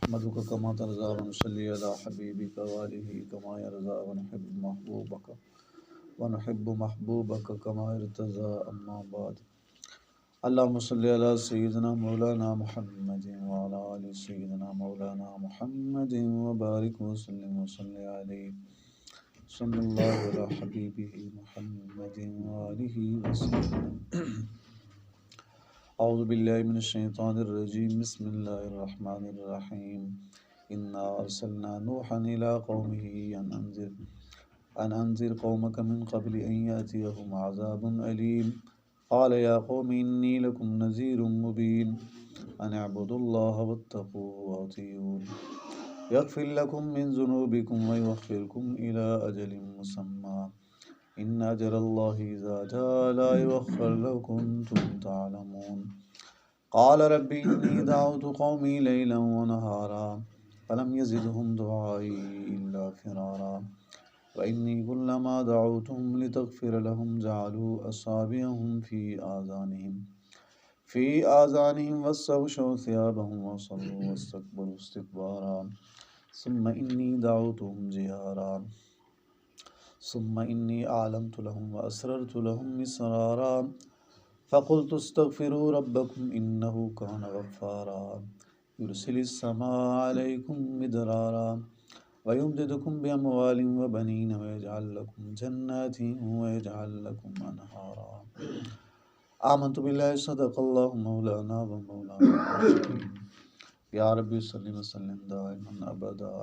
نحمدک کما ترضى ونصلی علی حبیبک وآلہ کما یرضى ونحب محبوبک کما ارتضى اما بعد اللہم صلی علی سیدنا مولانا محمد وعلی آل سیدنا مولانا محمد وبارک وسلم وصلی علیہ صلی اللہ علی حبیبہ محمد وآلہ وسلم۔ اعوذ باللہ من الشیطان الرجیم، بسم اللہ الرحمن الرحیم۔ انا ارسلنا نوحا الى قومه ان انذر قومك من قبل ان یاتیہم عذاب علیم قال یا قوم انی لکم نذیر مبین ان اعبدوا اللہ واتقوه واطیعون یغفر لکم من ذنوبکم ویؤخرکم الی اجل مسمی ان اجل اللہ اذا جاء لا یؤخر لو کنتم تعلمون قال رب انی دعوت قومی لیلا ونہارا فلم یزدہم دعائی الا فرارا وانی کلما دعوتہم لتغفر لہم جعلوا اصابعہم فی آذانہم واستغشوا ثیابہم وصروا واستکبروا استکبارا ثم انی دعوتہم جہارا ثم انی اعلنت لهم واسررت لهم اسرارا فقلت استغفروا ربکم انه کان غفارا یرسل السماء علیکم مدرارا ویمددکم باموال وبنین ویجعل لکم جنات ویجعل لکم انہارا۔ آمنت باللہ صدق اللہ مولانا ومولانا یا رب صلی وسلم دائما ابدا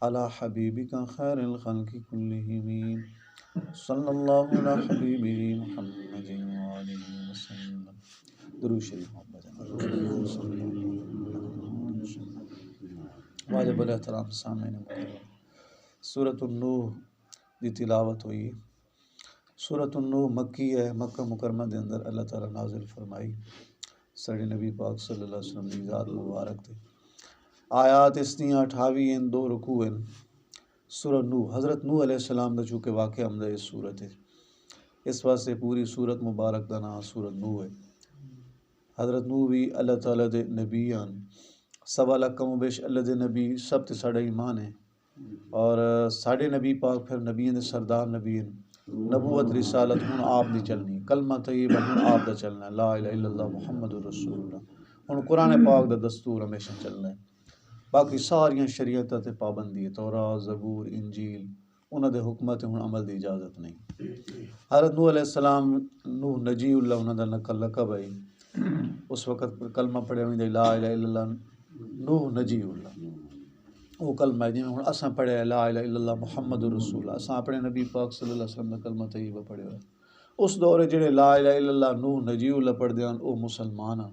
علی حبیبک خیر الخلق کلہم صلی اللہ علی حبیبہ محمد وآلہ وسلم۔ درود شریف محمد واجب الاحترام سامعین مکرم، سورۃ النوح دی تلاوت ہوئی۔ سورۃ النوح مکی ہے، مکہ مکرمہ دے اندر اللہ تعالیٰ نازل فرمائی ساڈے نبی پاک صلی اللہ علیہ وسلم دی ذات مبارک تے۔ آیات اس دیاں 28 ہیں، 2 رکوع ہیں۔ سورہ نوح، حضرت نوح علیہ السلام دا چونکہ واقعہ ہمدہ اس سورت ہے، اس واسطے پوری سورت مبارک دا نام سورت نوح ہے۔ حضرت نوح بھی اللہ تعالیٰ دے نبی ہیں، سوا لاکھ کم و بیش اللہ دے نبی سب تے ساڈا ایمان ہے، اور ساڈے نبی پاک پھر نبیوں دے سردار نبی ہیں۔ نبوت رسالت ہن آپ دی چلنی، کلمہ طیبہ ہن آپ دا چلنا ہے، لا الہ الا اللہ محمد رسول اللہ۔ ہن قرآن پاک دا دستور ہمیشہ چلنا ہے، باقی ساریاں شریعتاں تے پابندی ہے، تورات، زبور، انجیل، انہاں دے حکمات ہن عمل دی اجازت نہیں۔ حضرت نوح علیہ السلام، نوح نجی اللہ انہاں دا لقب ہے، اس وقت کلمہ پڑھیا ہوئی لا الہ الا اللہ نوح نجی اللہ، وہ کلمہ ہے جی ہن اساں پڑھیا لا الہ الا اللہ محمد رسول اللہ، اساں اپنے نبی پاک صلی اللہ علیہ وسلم دا کلمہ طیبہ پڑھیا ہوئے۔ اس دورے جڑے لا الہ الا اللہ نوح نجی اللہ پڑھ دیاں او مسلمان ہیں،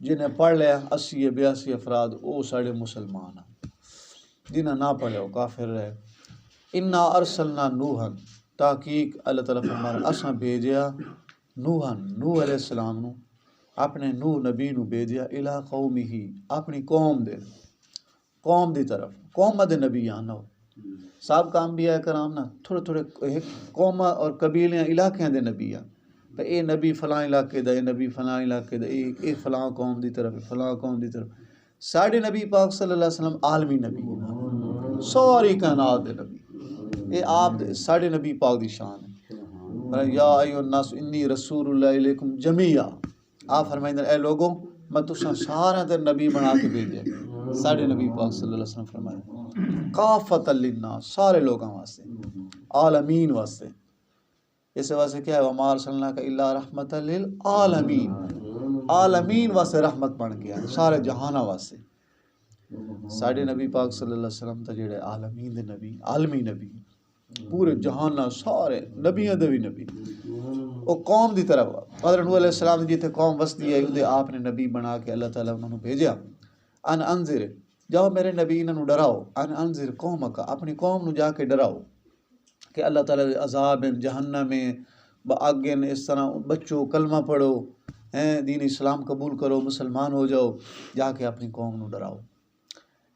جنہیں پڑھ لیا 80 یا 82 افراد وہ سارے مسلمان ہیں، جنہیں نہ پڑھے وہ کافر رہے۔ انا ارسلنا نوحا، تحقیق اللہ تعالیٰ فرمانا اساں بھیجیا نوحا، نوح علیہ السلام نو، اپنے نوح نبی نو بھیجیا الی قومہ، اپنی قوم دی طرف۔ قوم دے نبی آنا ہو سابقہ انبیاء کرام نا تھوڑے تھوڑے قوم اور قبیلیاں علاقیاں دے نبی آن، اے نبی فلاں علاقے دا، اے نبی فلاں علاقے دا، اے فلاں قوم دی طرف، فلاں قوم دی طرف۔ ساڈے نبی پاک صلی اللہ علیہ وسلم عالمی نبی ہیں، ساری کائنات دے نبی، اے آپ ساڈے نبی پاک دی شان ہے۔ یا ایھا الناس انی رسول اللہ علیکم جمیعا، آپ فرمائیں اے لوگوں میں تساں سارے تے نبی بنا کے بھیجے۔ ساڈے نبی پاک صلی اللہ علیہ وسلم فرمایا کافۃ للناس، سارے لوگاں واسطے، عالمین واسطے۔ اس واسطے کیا ہے وما ارسلناک الا رحمۃ للعالمین، عالمین واسطے رحمت بن گیا، سارے جہاناں واسطے۔ ساڈے نبی پاک صلی اللہ علیہ وسلم تے جڑے عالمین دے نبی، عالمی نبی، پورے جہاناں سارے نبیاں دے بھی نبی، وہ قوم دی طرف۔ حضرت نوح علیہ السلام جتھے قوم وسدی ہے اودے آپ نے نبی بنا کے اللہ تعالیٰ انہوں نے بھیجا، ان انذر، جاؤ میرے نبی انہوں ڈراؤ، ان انذر قومک، اپنی قوم نو جا کے ڈراؤ کہ اللہ تعالیٰ دے عذاب ہیں، جہنم میں آگ ہیں، اس طرح بچو کلمہ پڑھو، دین اسلام قبول کرو، مسلمان ہو جاؤ، جا کے اپنی قوم نو ڈراؤ۔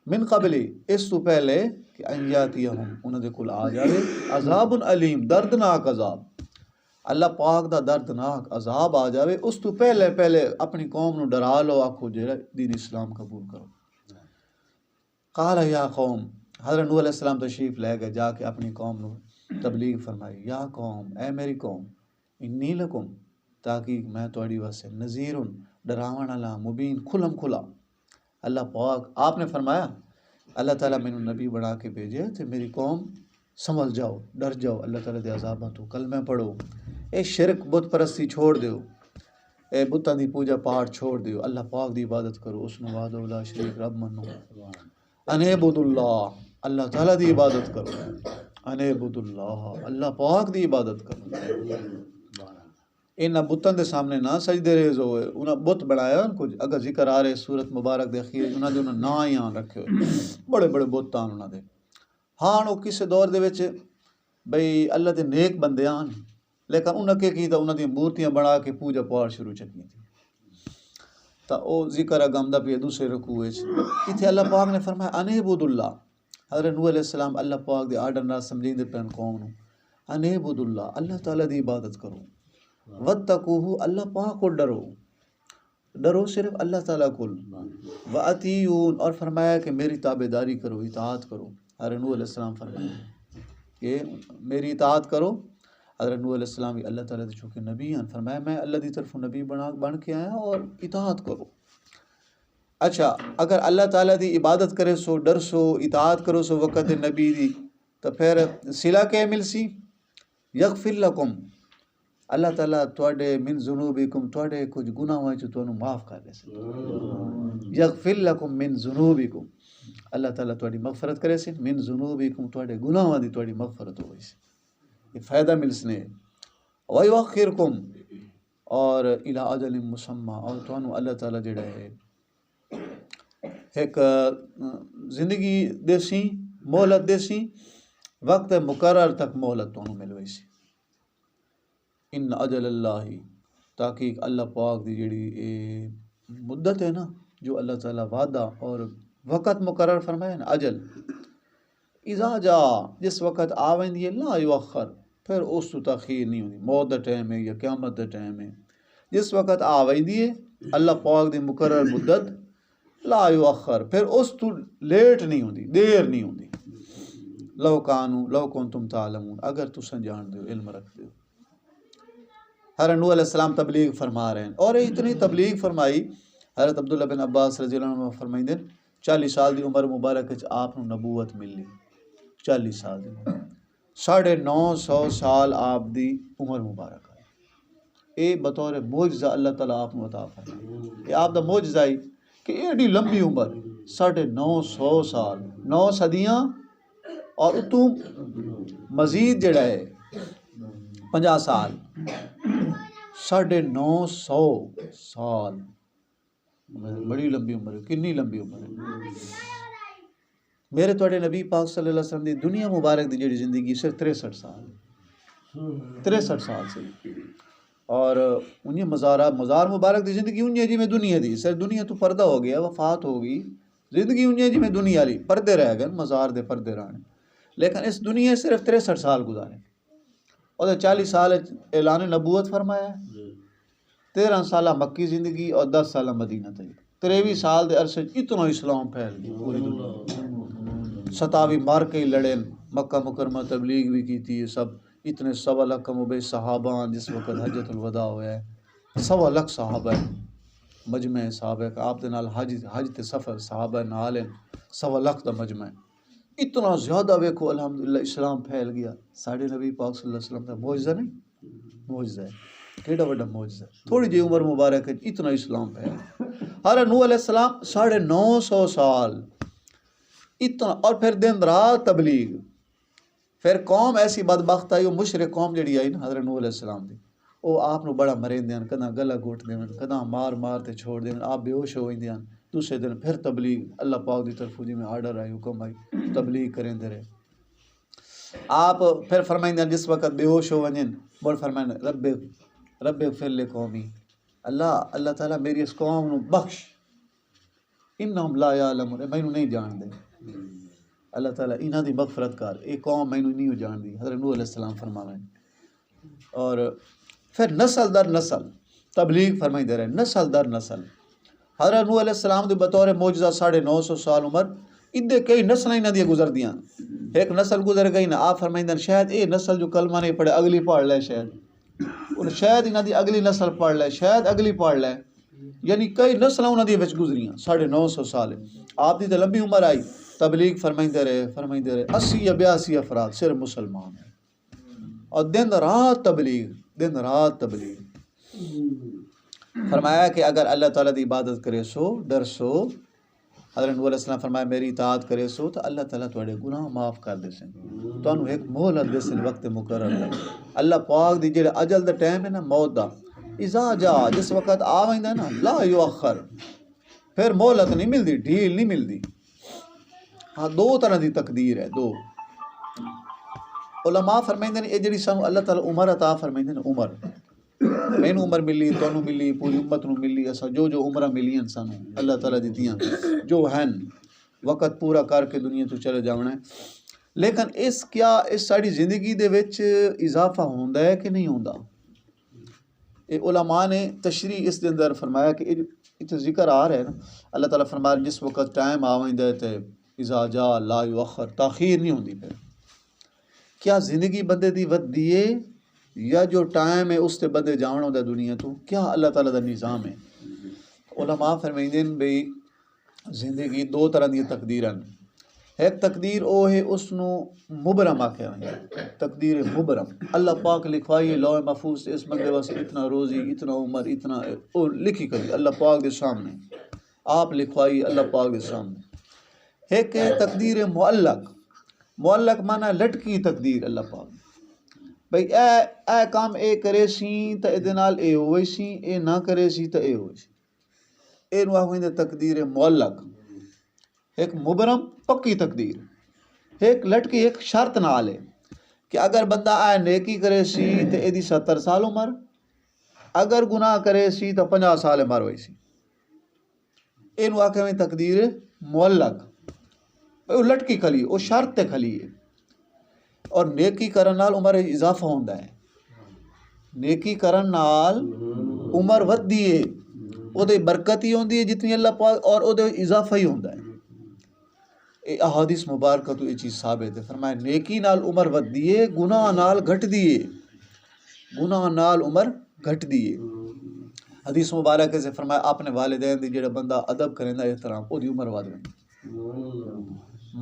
من قبل، اس تو پہلے کہ ان یاتیہم، انہاں دے کول آ جاوے عذاب علیم، دردناک عذاب، اللہ پاک دا دردناک عذاب آ جاوے، اس تو پہلے اپنی قوم نو ڈرا لو، آکھو جڑا دین اسلام قبول کرو۔ قال یا قوم، حضرت نوح علیہ السلام تشریف لے گئے، جا کے اپنی قوم نو تبلیغ فرمائی، یا قوم اے میری قوم، انی لکم تاکہ میں تھوڑی واسطے نذیر ڈراون والا مبین کھلم کھلا۔ اللہ پاک آپ نے فرمایا اللہ تعالیٰ میں نبی بنا کے بھیجے تو میری قوم سنبھل جاؤ، ڈر جاؤ اللہ تعالیٰ دے عذاباں تو، کلمے پڑھو، اے شرک بت پرستی چھوڑ دیو، اے بتاں دی پوجا پاٹ چھوڑ دیو، اللہ پاک دی عبادت کرو، اس نو وحدہ لا شریک رب منو، انعبد اللہ، اللہ تعالیٰ دی عبادت کرو، انعبد اللہ، اللہ پاک دی عبادت کرو۔ انہاں بتاں دے سامنے نہ سجدے ریز ہوئے، انہاں بت بنایا کچھ، اگر ذکر آ رہے صورت مبارک دیکھیے انہاں دے انہاں نا ہی آن رکھے ہوئے، بڑے بڑے بت آن انہاں دے۔ ہاں وہ کسے دور دے وچ بھئی اللہ دے نیک بندے آن، لیکن انہاں کے کیتا انہاں دی مورتیاں بنا کے پوجا پاٹ شروع چکی تھی۔ تا او ذکر اگم دا پہ دوسرے رکوع وچ ایتھے اللہ پاک نے فرمایا انعبد اللہ، حضرت نوح علیہ السلام اللہ پاک دے آرڈر نال سمجھیندے پن قوم نو، انعبد اللہ، اللہ تعالیٰ دی عبادت کرو، واتقوہ، اللہ پاک کو ڈرو، ڈرو صرف اللہ تعالیٰ کو، وَأَطِیعُونِ، اور فرمایا کہ میری تابع داری کرو، اطاعت کرو۔ حضرت نوح علیہ السلام فرمایا کہ میری اطاعت کرو۔ حضرت نوح علیہ السلام بھی اللہ تعالیٰ دے چونکہ نبی ہیں، فرمایا میں اللہ دی طرف نبی بن کے آیا اور اطاعت کرو۔ اچھا اگر اللہ تعالیٰ دی عبادت کرے سو، ڈر سو، اطاعت کرو سو وقت نبی دی، تو پھر صلہ کے مل سی، یغفر لکم، اللہ تعالیٰ تواڈے من ذنوبکم، تواڈے کچھ گناہاں چ تانوں معاف کر دے سی، یغفر لکم من ذنوبکم، اللہ تعالیٰ تواڈی مغفرت کرے سی، من ذنوبکم، تواڈے گناہاں دی تواڈی مغفرت ہوئی سی، یہ فائدہ مل سنے، ویؤخرکم، اور الی اجل مسمی، اور تانوں اللہ تعالیٰ جڑا ہے ایک زندگی دیسی، مہلت دیسی، وقت مقرر تک مہلت تانوں ملوئی سی۔ ان اجل اللہ، تاکہ اللہ پاک دی جڑی مدت ہے نا، جو اللہ تعالیٰ وعدہ اور وقت مقرر فرمایا نا، اجل اذا جا، جس وقت آویندی ہے، لا یؤخر، پھر اس تو تاخیر نہیں ہوتی، موت دا ٹائم ہے یا قیامت دا ٹائم ہے، جس وقت آویندی ہے اللہ پاک دی مقرر مدت، لا یؤخر، پھر اس تو لیٹ نہیں ہوتی، دیر نہیں ہوتی۔ لو کنتم تعلمون، اگر تساں جان دیو، علم رکھ دیو۔ حضرت نوح علیہ السلام تبلیغ فرما رہے ہیں، اور اتنی تبلیغ فرمائی، حضرت عبداللہ بن عباس رضی اللہ عنہ فرمائندے 40 سال دی عمر مبارک وچ آپ نو نبوت ملی، 40 سال دی عمر، 950 سال آپ دی عمر مبارک ہے، اے بطور معجزہ اللہ تعالیٰ آپ نو عطا فرمایا، یہ آپ دا معجزہ ہے کہ ایڈی لمبی عمر، 950 سال، 9 صدیاں، اور اتوں مزید جڑا ہے 50 سال، 950 سال، بڑی لمبی عمر ہے، کنی لمبی عمر ہے۔ میرے توڑے نبی پاک صلی اللہ علیہ وسلم دی دنیا مبارک دی جڑی زندگی صرف 63 سال، 63 سال سے، اور انہیں مزار مبارک دی زندگی انہیں جی میں دنیا دی، صرف دنیا تو پردہ ہو گیا، وفات ہو گئی، زندگی انہیں جی میں دنیا لی، پردے رہ گئے، مزار دے پردے رہنے، لیکن اس دنیا صرف 63 سال گزارے، اور 40 سال اعلان نبوت فرمایا ہے، 13 سالہ مکی زندگی اور 10 سالہ مدینہ طیب، 23 سال دے عرصے اتنا اسلام پھیل گیا پوری دنیا، 27 مار کے لڑے، مکہ مکرمہ تبلیغ بھی کی تھی، سب اتنے 1.25 لاکھ کم و بیش صحابہ، جس وقت حجۃ الوداع ہوا ہے، 1.25 لاکھ صحابہ مجمع صحابہ، آپ دے نال حج تے سفر صحابہ نال 1.25 لاکھ دا مجمع، اتنا زیادہ ویکھو الحمدللہ اسلام پھیل گیا، ساڑھے نبی پاک صلی اللہ علیہ وسلم کا معجزہ نہیں، معجزہ ہے، کیڑا بڑا معجزہ ہے، تھوڑی جی عمر مبارک ہے اتنا اسلام پھیل گیا۔ حضرت نوح علیہ السلام 950 سال اتنا، اور پھر دن رات تبلیغ، پھر قوم ایسی بدبخت آئی، وہ مشرک قوم جڑی آئی نا حضرت نوح علیہ السلام دی، وہ آپ نو بڑا مرین دیان، کداں گلا گھوٹ دیان، کداں مار تے چھوڑ دیان، آپ بے ہوش ہو دیان، دوسرے دن پھر تبلیغ، اللہ پاک دی طرف جی میں آرڈر آئی، حکم آئی، تبلیغ کریں دے رہے، آپ پھر فرمائیں جس وقت بے ہوش ہو ونجن، بڑھ فرمائیں رب اغفر لقومی، اللہ تعالیٰ میری اس قوم نو بخش، انہم لا یعلمون، مینوں نہیں جان دے، اللہ تعالیٰ انہاں دی مغفرت کر، اے قوم مینوں نہیں جان دی، حضرت نوح علیہ السلام فرماویں، اور پھر نسل در نسل تبلیغ فرمائی دے رہے، نسل در نسل، حضرت نوح علیہ السلام دے بطور معجزہ 950 سال عمر، ادے کئی نسل انہاں دی گزردیاں، ایک نسل گزر گئی نا آپ فرمائندے شاید اے نسل جو کلمہ نہیں پڑھے اگلی پڑھ لے، شاید انہاں دی اگلی نسل پڑھ لے، شاید اگلی پڑھ لے، یعنی کئی نسل انہاں دی وچ گزریاں 950 سال آپ دی تے لمبی عمر آئی، تبلیغ فرمائندے رہے 80 یا 82 افراد صرف مسلمان ہیں، اور دن رات تبلیغ فرمایا کہ اگر اللہ تعالیٰ دی عبادت کرے سو ڈر سو، حضرت نبی علیہ السلام فرمایا میری اطاعت کرے سو تو اللہ تعالیٰ تھوڑے گناہ معاف کر دے سن، تانوں ایک مہلت دے سن وقت مقرر ہے۔ اللہ پاک دی جڑا اجل دا ٹائم ہے نا موت دا، اذا جا جس وقت آ ویندا نا لا یؤخر، پھر مہلت نہیں ملدی، ڈھیل نہیں ملدی۔ ہاں دو طرح دی تقدیر ہے، دو علماء فرمائندے نے اے جڑی سانوں اللہ تعالیٰ عمر عطا فرمائندے نے، عمر مینوں عمر ملی، تانوں ملی، پوری امت نوں ملی، اساں جو عمرہ ملیاں سانوں اللہ تعالیٰ دتیاں جو ہیں وقت پورا کر کے دنیا تو چلے جاونا ہے، لیکن اس ساری زندگی دے وچ اضافہ ہوندا ہے کہ نہیں ہوندا؟ اے علماء نے تشریح اس دے اندر فرمایا کہ اتنے ذکر آ رہا ہے نا، اللہ تعالیٰ فرمایا جس وقت ٹائم آویندا ہے تے اذا جاء لا یؤخر، تاخیر نہیں ہوندی۔ پھر کیا زندگی بندے دی ود دیے یا جو ٹائم ہے اس تے بندے جانا ہوتا ہے دنیا تو، کیا اللہ تعالیٰ دا نظام ہے؟ علماء فرمائندے ہیں بھئی زندگی دو طرح دی تقدیراں، ایک تقدیر او ہے اس نو مبرم آکھیا ہے، تقدیر مبرم اللہ پاک لکھوائی لوح محفوظ اس بندے واسطے اتنا روزی، اتنا عمر، اتنا او لکھی کری اللہ پاک دے سامنے، آپ لکھوائی اللہ پاک دے سامنے۔ ایک ہے تقدیر معلق معنی لٹکی تقدیر اللہ پاک، بھئی اے کام اے کرے سی تو اے نال اے ہوئے سی، اے نہ کرے سی تو اے ہوئے سی، اے نو آخویں تقدیر معلق۔ ایک مبرم پکی تقدیر، ایک لٹکی ایک شرط نال ہے کہ اگر بندہ اے نیکی کرے سی تو اے دی 70 سال عمر، اگر گناہ کرے سی تو 50 سال عمر ہوئی سی، اے نو آخویں تقدیر معلق، او لٹکی کھلی او شرط تے کھلی ہے۔ اور نیکی کرن نال عمر اضافہ ہوندا ہے، نیکی کرن نال عمر ودی ہے، او دے برکت ہی ہوندی ہے جتنی اللہ پاک، اور او دے اضافہ ہی ہوندا ہے۔ اے احادیث مبارکہ تو یہ چیز ثابت ہے، فرمایا نیکی نال عمر ودی ہے، گناہ نال گھٹ دیے، گناہ نال عمر گھٹ دیے۔ حدیث مبارکہ سے فرمایا اپنے والدین دی جڑا بندہ ادب کریندا احترام، او دی عمر ود وینی،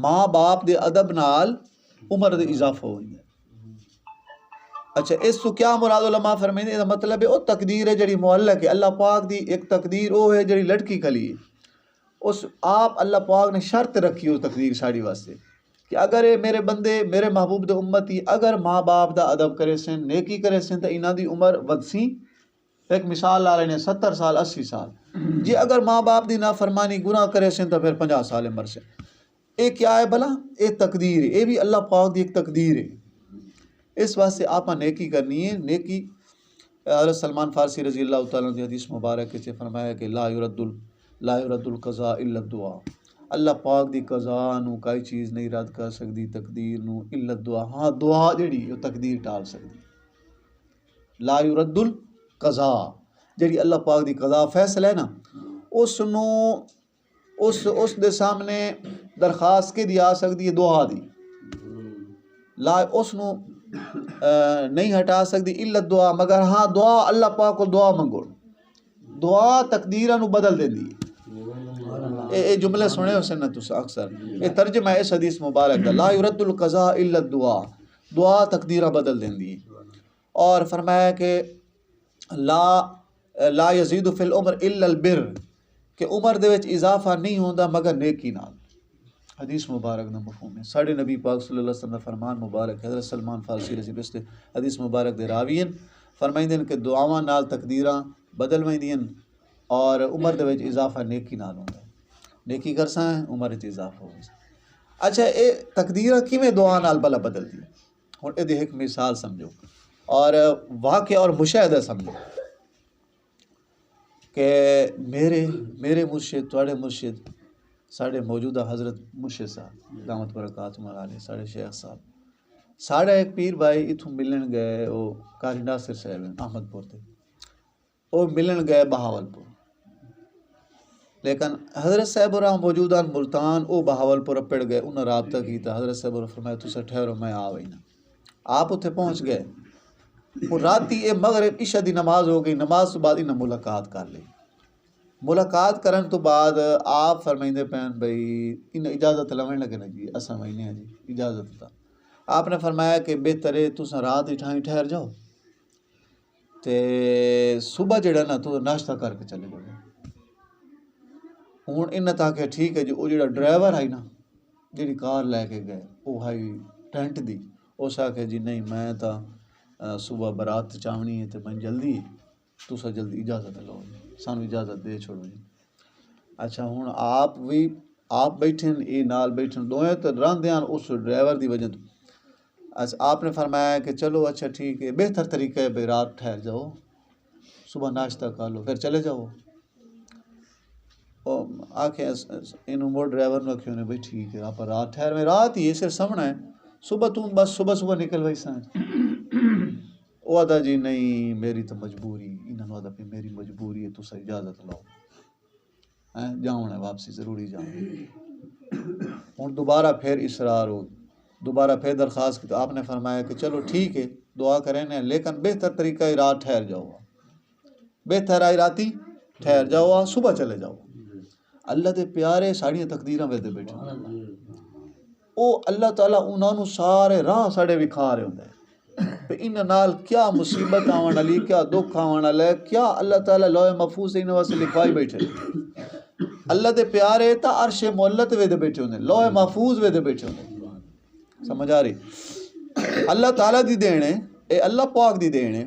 ماں باپ دے ادب نال عمر دے اضافہ ہوئی ہے۔ اچھا اس تو کیا مراد علماء فرمائیں دا مطلب ہے او تقدیر ہے جڑی معلق ہے، اللہ پاک دی ایک تقدیر او ہے جڑی لٹکی کھلی ہے، اس آپ اللہ پاک نے شرط رکھی اس تقدیر ساڑی واسطے کہ اگر میرے بندے میرے محبوب دے امتی اگر ماں باپ دا ادب کرے سن، نیکی کرے سن تو انہاں دی عمر ودسی، ایک مثال لا رہے ہیں 70 سال 80 سال، جی اگر ماں باپ دی نافرمانی گناہ کرے سن تو پھر 50 سال عمر سے۔ اے کیا ہے بھلا؟ اے تقدیر ہے، اے بھی اللہ پاک دی ایک تقدیر ہے۔ اس واسطے آپ نیکی کرنی ہے۔ نیکی حضرت سلمان فارسی رضی اللہ تعالیٰ عنہ حدیث مبارک سے فرمایا کہ لا یرد القضاء الا الدعاء، اللہ پاک دی قضاء نو کوئی چیز نہیں رد کر سکتی، تقدیر نو الا الدعاء، ہاں دعا جڑی وہ تقدیر ٹال سکتی۔ لا یرد القضاء جڑی اللہ پاک دی قضاء فیصلہ ہے نا، اس نو اس دے سامنے درخواست کے دی آ سکتی ہے دعا دی، لا اس نو نہیں ہٹا سکتی الا دعا، مگر ہاں دعا اللہ پاک کو دعا منگو، دعا تقدیراں نو بدل دیندی ہے۔ اے جملے سنے ہو سن تس اکثر، اے ترجمہ ہے اس حدیث مبارک دا، لا یرد القضاء الا الدعاء، دعا تقدیراں بدل دیندی ہے۔ اور فرمایا کہ لا یزید فی العمر الا البر، کہ عمر دے وچ اضافہ نہیں ہوندا مگر نیکی نال، حدیث مبارک دا مفہوم ہے۔ ساڑھے نبی پاک صلی اللہ علیہ وسلم فرمان مبارک حضرت سلمان فارسی رضی اللہ عنہ حدیث مبارک دے راوی ہیں، فرمائندے ہیں کہ دعاواں نال تقدیراں بدل ویندیاں اور عمر دے وچ اضافہ نیکی نال ہوندا ہے، نیکی کرساں عمر وچ اضافہ ہو جائے۔ اچھا اے تقدیراں کیویں دعا نال بلا بدل دی؟ ہن اے دی ایک مثال سمجھو اور واقعہ اور مشاہدہ سمجھو کہ میرے مرشد تواڈے مرشد ساڑھے موجودہ حضرت مرشد صاحب دامت برکاتہم علیہ، ساڑھے شیخ صاحب ساڑھا ایک پیر بھائی اتھوں ملن گئے، وہ قاری ناصر صاحب احمد پور تے، وہ ملن گئے بہاول پور، لیکن حضرت صاحب اور موجودہ ملتان او بہاول پور پڑ گئے، انہیں رابطہ کیتا، حضرت صاحب اور فرمایا تسا ٹھہرو میں آ وئی نا، آپ اتنے پہنچ گئے، اور راتی اے مغرب عشاء دی نماز ہو گئی، نماز تو بعد انہیں ملاقات کر لی، ملاقات کرن تو بعد آپ فرمائندے پین بھئی انہیں اجازت لوین لگے نا جی اساں وینے ہیں جی اجازت تھا، آپ نے فرمایا کہ بہتر ہے تساں رات ٹھائیں ٹھہر جاؤ تے صبح جڑا نا تو ناشتہ کر کے چلے جاؤ۔ ہوں انہیں تھا کہ ٹھیک ہے جی، وہ جڑا ڈرائیور آئی نا جڑی کار لے کے گئے وہ آئی ٹینٹ دی، اس آکھے جی نہیں میں تا صبح برات چاونی ہے تو میں جلدی تسا جلدی اجازت لو جی، سانو اجازت دے چھوڑو جی۔ اچھا ہوں آپ بیٹھے یہ نال بیٹھے دوئیں تو راندیاں اس ڈرائیور دی وجہ تو اچھا آپ نے فرمایا کہ چلو اچھا ٹھیک ہے، بہتر طریقہ ہے بھئی رات ٹھہر جاؤ، صبح ناشتہ کر لو پھر چلے جاؤ۔ آکھیں انہوں وہ ڈرائیور نے آکھیں بھئی ٹھیک ہے آپ رات ٹھہر میں، رات ہی صرف سامنا ہے، صبح تم بس صبح نکل وئی سان۔ وہ آتا جی نہیں میری تو مجبوری، انہوں آتا پہ میری مجبوری ہے تسا اجازت لو، جاؤں ہے واپسی ضروری جاؤں۔ اور دوبارہ پھر اصرار ہو، دوبارہ پھر درخواست کی تو آپ نے فرمایا کہ چلو ٹھیک ہے دعا کریں لیکن بہتر طریقہ ہے رات ٹھہر جاؤ، بہتر آئی راتی ٹھہر جاؤ صبح چلے جاؤ۔ اللہ دے پیارے ساڑیاں تقدیراں ویدے بیٹھے او اللہ تعالیٰ انہوں نے سارے راہ ساڑے وکھا رہے ہوندے پہ انہاں نال کیا مصیبت آوان والی، کیا دکھ آوان والا ہے، کیا اللہ تعالیٰ لوح محفوظ انہاں واسطے لکھوائی بیٹھے۔ اللہ دے پیارے تا عرش معلت ویدے بیٹھے ہوندے، لوح محفوظ ویدے بیٹھے ہوندے، سمجھ آ رہی؟ اللہ تعالیٰ دی دینے اے اللہ پاک دی دینے۔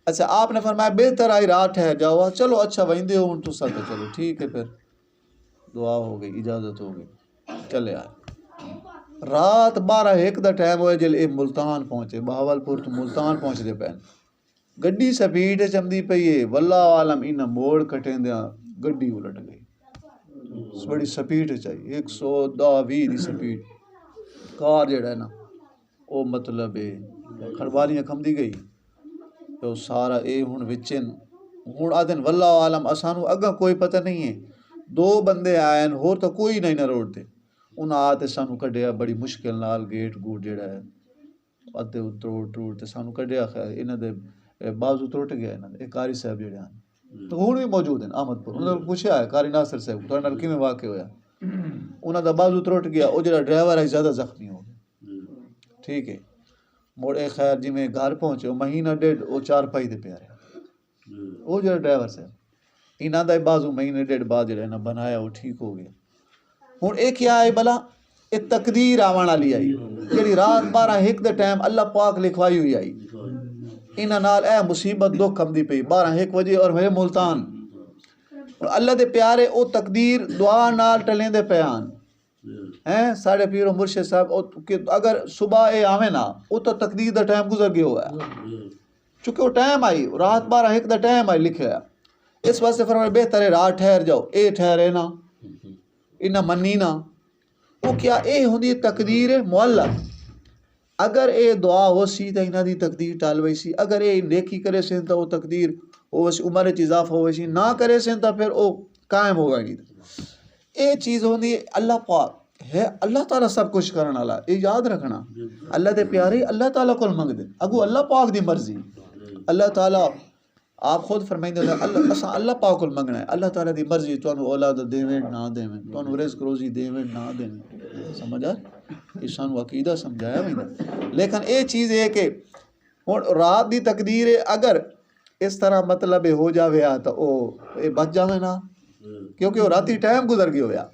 اچھا آپ نے فرمایا بہتر آئی رات ٹھہر جاؤ، چلو اچھا ویندے ہو تو سا تو چلو ٹھیک ہے، پھر دعا ہو گئی اجازت ہو گئی چلے آئے۔ رات 12-1 دا ٹائم ہوئے جل اے ملتان پہنچے، بہاول پور تو ملتان پہنچ دے پہن گڈی سپیڈ چمدی پئیے، واللہ عالم انہاں موڑ کٹیں دیاں گڈی الٹ گئی، بڑی سپیڈ چاہیے 110-20 دی سپیڈ کار جڑا ہے نا وہ مطلب کھڑوالیاں کھمدی گئی تو سارا اے ہن وچن ہن آدن واللہ عالم اسانو اگاں کوئی پتہ نہیں ہے، 2 بندے آئے ہور تو کوئی نہیں نہ روڈ تے، انہاں آتے سانو کڈیا بڑی مشکل نال گیٹ گوٹ جڑا ہے ادھے ٹوٹ تے سانو کڈیا، خیر انہاں دے بازو ٹوٹ گیا، انہاں دے قاری صاحب جڑے ہیں تو ہن بھی موجود ہیں احمد پور، انہاں نے پوچھا ہے قاری ناصر صاحب تہاڈے نال کیویں واقع ہویا، انہاں دا بازو ٹوٹ گیا، او جڑا ڈرائیور ہے زیادہ زخمی ہو گیا، ٹھیک ہے موڑے خیر جی میں گھر پہنچے مہینہ ڈیڑھ او 4 پائی دے پیارے او جڑا ڈرائیور صاحب انہاں دا بازو مہینے ڈیڑھ بعد جڑا نا بنایا وہ ٹھیک ہو گیا۔ ہن اے کیا ہے بلا اے تقدیر آوان والی آئی جڑی رات 12-1 دے ٹائم اللہ پاک لکھوائی ہوئی آئی، انہاں نال اے مصیبت دکھ کمدی پئی 12-1 بجے اور ہوئے ملتان، اور اللہ دے پیارے او تقدیر دعا نال ٹلیندے پیان ہیں ساڑے پیر و مرشد صاحب کہ اگر صبح اے آویں نا او تو تقدیر دا ٹائم گزر گیا ہوا ہے، چونکہ وہ ٹائم آئی رات 12-1 دا ٹائم آئی لکھیا ہے، اس واسطے فرمایا بہتر ہے رات ٹھہر جاؤ، اے ٹھہرے نا انہاں منی نا، وہ کیا اے ہوندی تقدیر معلق، اگر اے دعا ہو سی تو انہاں دی تقدیر ٹال وئی سی، اگر اے نیکی کرے سن تو وہ تقدیر ہو سی عمر وچ اضافہ ہوئے سی، نہ کرے سن تو پھر وہ قائم ہو گئی نہیں۔ اے چیز ہوندی اللہ پاک ہے، اللہ تعالیٰ سب کچھ کرن والا، اے یاد رکھنا اللہ دے پیارے اللہ تعالیٰ کول منگ دے اگو اللہ پاک دی مرضی، اللہ تعالیٰ آپ خود فرمائندے اللہ اساں اللہ پاک کول منگنا ہے، اللہ تعالیٰ دی مرضی تانوں اولاد دیویں نہ دیویں، تانوں رزق روزی دیویں نہ دیویں، سمجھ آ اس سانوں عقیدہ سمجھایا ویندا، لیکن اے چیز ہے کہ ہن رات دی تقدیر اگر اس طرح مطلب ہو جاوے تو او اے بچ جاوے نا، کیونکہ وہ راتی ٹائم گزر گیا ہویا۔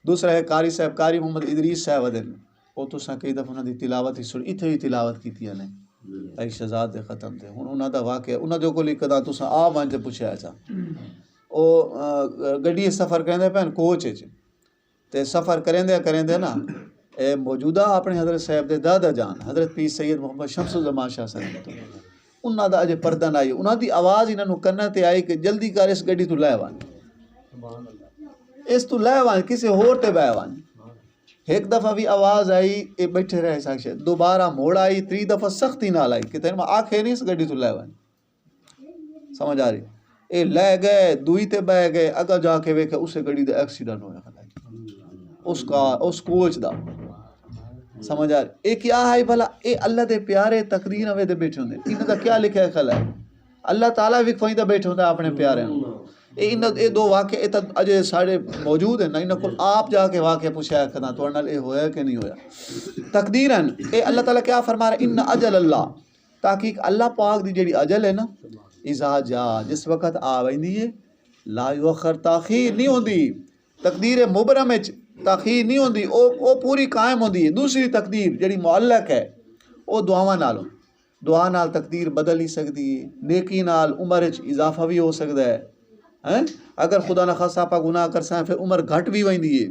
دوسرا ہے قاری صاحب قاری محمد ادریس صاحب ودن وہ تساں کئی دفعہ انہاں دی تلاوت ہی سنی، ایتھے ہی تلاوت کیتیاں نے اے شہزاد دے ختم تے، ہن انہاں دا واقعہ انہاں دے کول کدا تساں آ وان تے پوچھیا اچھا او گڈی سفر کریندے پین کوچ وچ تے سفر کریندے نا اے موجودہ اپنے حضرت صاحب دے دادا جان حضرت پیر سید محمد شمس الزمان شاہ صاحب انہاں دا اجے پردہ نہ آئی، انہاں دی آواز انہاں نوں کنا تے آئی کہ جلدی کر اس گڈی تو لے وان، اس تو لے وان کسی ہور تے بہ وان۔ ایک دفعہ بھی آواز آئی اے بیٹھے رہے ساکشے، دوبارہ موڑ آئی، 3 دفعہ سختی نال آئی کہ تین میں آکھے نہیں اس گڈی تو لے وان، سمجھ آ رہی اے لے گئے دوئی تے بہ گئے اگا جا کے ویکھے اسے گڑی دا ایکسیڈنٹ ہویا اس کوچ دا سمجھ آ رہی اے کیا ہے بھلا اے اللہ دے پیارے تقدیر ہوئے دے بیٹھے ہوندے انہاں دا کیا لکھا ہے خلا ہے اللہ تعالیٰ بھی کھوئی دا بیٹھے ہوندا اپنے پیارے اے دو واقعے اے اجے ساڑے موجود ہیں نا انہاں کو آپ جا کے واقعہ پوچھا کرنا تو نال اے ہویا کہ نہیں ہویا تقدیراً اے اللہ تعالیٰ کیا فرما رہا ہے ان اجل اللہ تحقیق اللہ پاک دی جڑی اجل ہے نا اذا جا جس وقت آ ویندی ہے لا یؤخر تاخیر نہیں ہوندی تقدیر مبرم وچ تاخیر نہیں ہوندی او پوری قائم ہوندی ہے دوسری تقدیر جڑی معلق ہے او دعاواں نال دعا نال تقدیر بدل ہی سکتی ہے نیکی نال عمر وچ اضافہ بھی ہو سکتا ہے اگر خدا نخواستہ آپ گناہ کرساں پھر عمر گھٹ بھی ویندی ہے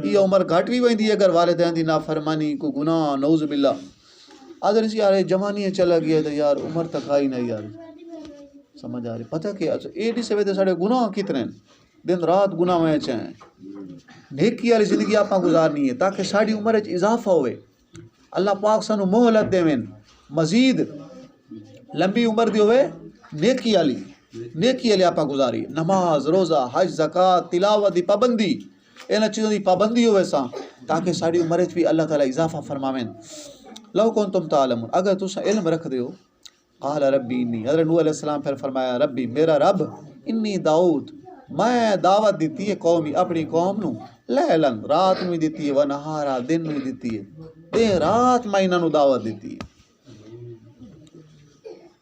یہ عمر گھٹ بھی ویندی ہے اگر والدین دی نافرمانی کو گناہ نعوذ باللہ ادھر سی یار جوانی چلا گیا تو یار عمر تک آئی نہیں یار سمجھ آ رہی پتہ کہ اے ڈی سے ساڑے گناہ کتنے دن رات گناہ میں چاہیں نیکی والی زندگی آپ گزارنی ہے تاکہ ساری عمر وچ اضافہ ہوئے اللہ پاک سانو مہلت دیویں مزید لمبی عمر دی ہوئے نیکی والی آپ گزاری نماز روزہ حج زکات تلاوت دی پابندی انہاں چیزوں دی پابندی ہوئے سا تاکہ ساری عمر وچ بھی اللہ تعالیٰ اضافہ فرماویں لو کنتم تعلمون اگر تساں علم رکھ دیو قال ربی انی حضرت نوح علیہ السلام پھر فرمایا ربی میرا رب انی دعوت میں دعوت دیتی ہے قومی اپنی قوم نو لیلن رات میں دیتی ہے و نہارا دن میں دیتی ہے دن رات میں انہاں نو دعوت دیتی ہے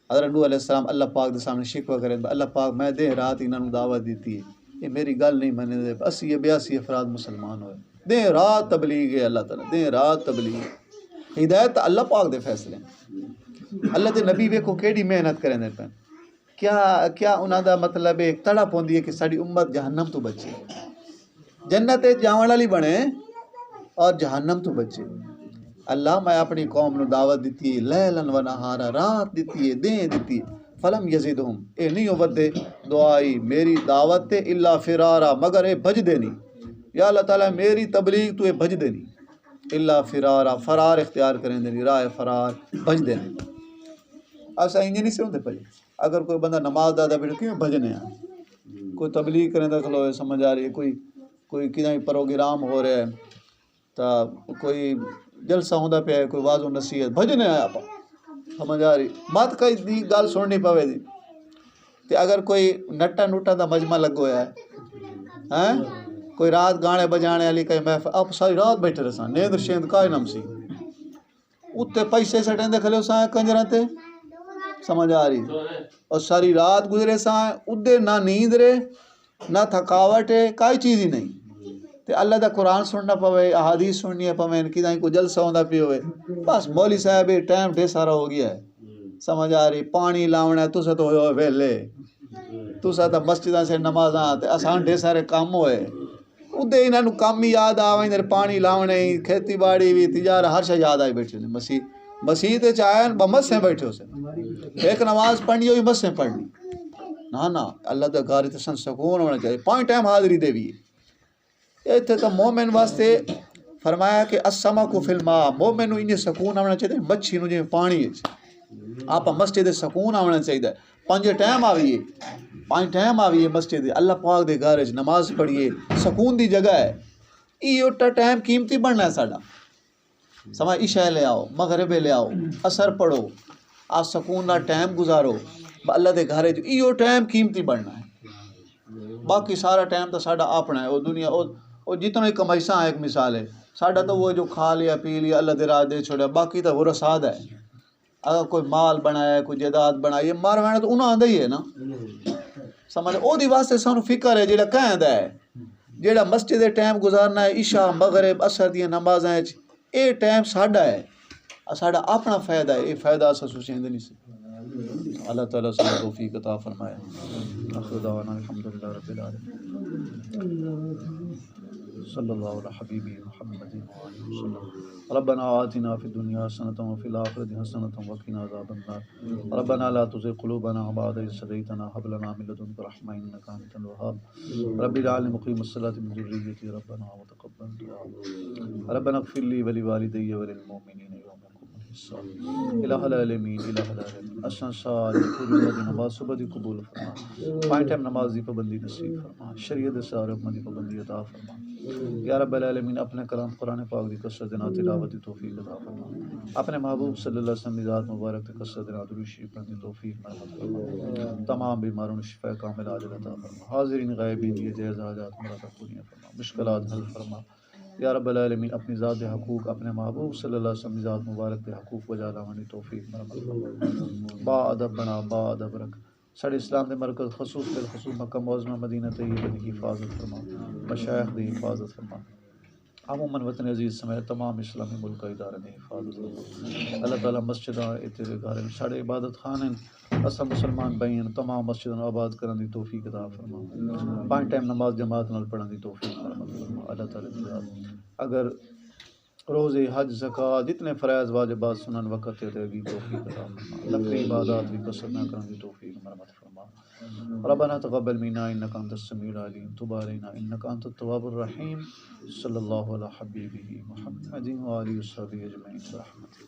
حضرت نوح علیہ السلام اللہ پاک دے سامنے شکوہ کریں اللہ پاک میں دن رات انہاں نو دعوت دیتی ہے یہ میری گل نہیں منے دے 80 یا 82 افراد مسلمان ہوئے دن رات تبلیغ ہے اللہ تعالیٰ دن رات تبلیغ ہدایت اللہ پاک دے فیصلے اللہ دے نبی ویکھو کیڑی محنت کریں دے پن کیا انہاں دا مطلب ایک تڑپ ہوندی ہے کہ ساری امت جہنم تو بچے جنت جاون والی بنے اور جہنم تو بچے اللہ میں اپنی قوم نو دعوت دیتی ہے لیلن و نہارا رات دیتی ہے دن دیتی ہے فلم یزیدہم اے نہیں ودے دعائی میری دعوت تے الا فرارا مگر اے بھج دے نہیں یا اللہ تعالیٰ میری تبلیغ تو اے بھج دے نہیں الا فرارا فرار اختیار کریں دے نہیں راہ فرار بھج دے نہیں ایسا انجی نہیں سے ہوندے پڑے اگر کوئی بندہ نماز دادا بیٹھے کیوں بھجنے ہیں کوئی تبلیغ کریں دا کھلو سمجھ آ رہی ہے کوئی کدھیں پروگرام ہو رہا ہے تا کوئی جلسہ ہوندہ پہ ہے کوئی واضح نصیحت بھجنے آیا پا سمجھ آ رہی مات کئی دی گال سننی پوے دی کہ اگر کوئی نٹا نوٹا دا مجمع لگو ہے کوئی رات گانے بجانے والی کئی محفل آپ ساری رات بیٹھے رہساں نیند شیند کائے نم سی اتنے پیسے سٹیں دے کھلے ساں کنجراں تے سمجھ آ رہی اور ساری رات گزرے ساں ادھر نہ نیند رے نہ تھکاوٹ ہے کئی چیز ہی نہیں تے اللہ دا قرآن سننا پوے احادیث سننی پویں کدھیں کوئی جلسہ ہوندا پی ہوئے بس مولوی صاحب ٹائم ڈھیر سارا ہو گیا ہے سمجھ آ رہی پانی لاونا ہے تسا تو ہوئے ویلے تسا تو مسجداں سے نمازاں تے اسان ڈھیر سارے کام ہوئے ادھے انہاں نو کام ہی یاد آویں پانی لاونے کھیتی باڑی بھی تجارت ہر شے یاد آئی بیٹھے مسیح تے چاہیں بمس سے بیٹھے سے ایک نماز پڑھنی ہوئی مس سے پڑھنی نہ اللہ دا گھر تے سن سکون ہونا چاہیے 5 ٹائم حاضری دے بھی ایتھے تو مومن واسطے فرمایا کہ السمک فی الماء مومن نو انہیں سکون آنا چاہیے مچھی نو جی پانی آپ مسجد سکون آنا چاہیے 5 ٹائم آئیے 5 ٹائم آئیے مسجد اللہ پاک دے گھر نماز پڑھیے سکون دی جگہ ہے یہ ٹائم قیمتی بننا ہے ساڈا سمجھ عشاء لے آؤ مغربے لے آؤ اثر پڑھو آپ سکون نہ ٹائم گزارو اللہ دے گھر یہ ٹائم قیمتی بننا ہے باقی سارا ٹائم تو ساڈا اپنا ہے وہ دنیا وہ جتنا ہی کمائیساں ایک مثال ہے ساڈا تو وہ جو کھا لیا پی لیا اللہ دے راہ دے چھوڑیا باقی تو وہ رساد ہے اگر کوئی مال بنایا کوئی جائیداد بنائی یہ مار بنا تو انہوں آندا ہی ہے نا سمجھ وہ دی واسطے سانو فکر ہے جیڑا کہندا ہے جیڑا مسجد دے ٹائم گزارنا ہے عشاء مغرب اثر دیاں نمازاں اے ٹائم ساڈا ہے ساڈا اپنا فائدہ ہے یہ فائدہ اساں سوچیں نہیں سے اللہ تعالیٰ سے توفیق عطا فرمائے آخر دعوانا الحمدللہ رب العالمین صلی اللہ علیہ حبیبی محمد وسلم ربنا آتنا فی الدنیا حسنۃ وفی الآخرۃ حسنۃ وقنا عذاب النار ربنا لا تزغ قلوبنا بعد إذ هديتنا هب لنا من لدنك رحمة إنك أنت الوهاب رب اجعلني مقيم الصلاة من ذريتي ربنا وتقبل دعاء ربنا اغفر لي ولوالدي وللمؤمنين يوم يقوم الہ العالمین الہ العالمین اساں سارے پوری نماز صبح دی قبول فرما، پانچ ٹائم نماز دی پابندی نصیب فرما، شریعت سارے حکم دی پابندی عطا فرما یا رب العالمین، اپنے کلام قرآن پاک دی کثرت دینا تلاوت دی توفیق عطا فرما، اپنے محبوب صلی اللہ علیہ وسلم دی ذات مبارک تے کثرت دینا درود شریف پڑھنے دی توفیق مرحمت فرما، تمام بیماروں کو شفا کامل عاجل عطا فرما، حاضرین غائبین دی جائز حاجات مراد پوریاں فرما، مشکلات حل فرما یا رب العالمین، اپنی ذات دے حقوق اپنے محبوب صلی اللہ علیہ وسلم دی ذات مبارک دے حقوق بجا لانے توفیق مرحمت فرما، با ادب بنا با ادب رکھ، سارے اسلام دے مرکز خصوص بالخصوص مکہ معظمہ مدینہ طیبہ دی حفاظت فرما، مشائخ دی حفاظت فرما، عموماً وطن عزیز سمیت تمام اسلامی ملک ادارے دی حفاظت فرما، اللہ تعالیٰ مسجداں تیرے گھر سارے عبادت خانے اسا مسلمان بھائیاں تمام مسجداں آباد کرن دی توفیق عطا فرما، پانچ ٹائم نماز جماعت نال پڑھن دی توفیق مرحمت فرما، اللہ تعالیٰ اگر روزے حج زکوٰۃ جتنے فرائض واجبات سنن وقت تے دی توفیق عطا فرما، لکھی عبادات دی کثرت نہ کرن دی توفیق مرحمت فرما، ربنا تقبل منا انک انت السمیع العلیم تب علینا انک انت التواب الرحیم، صلی اللہ علی حبیبہ محمد و آلہ و صحبہ اجمعین برحمتک۔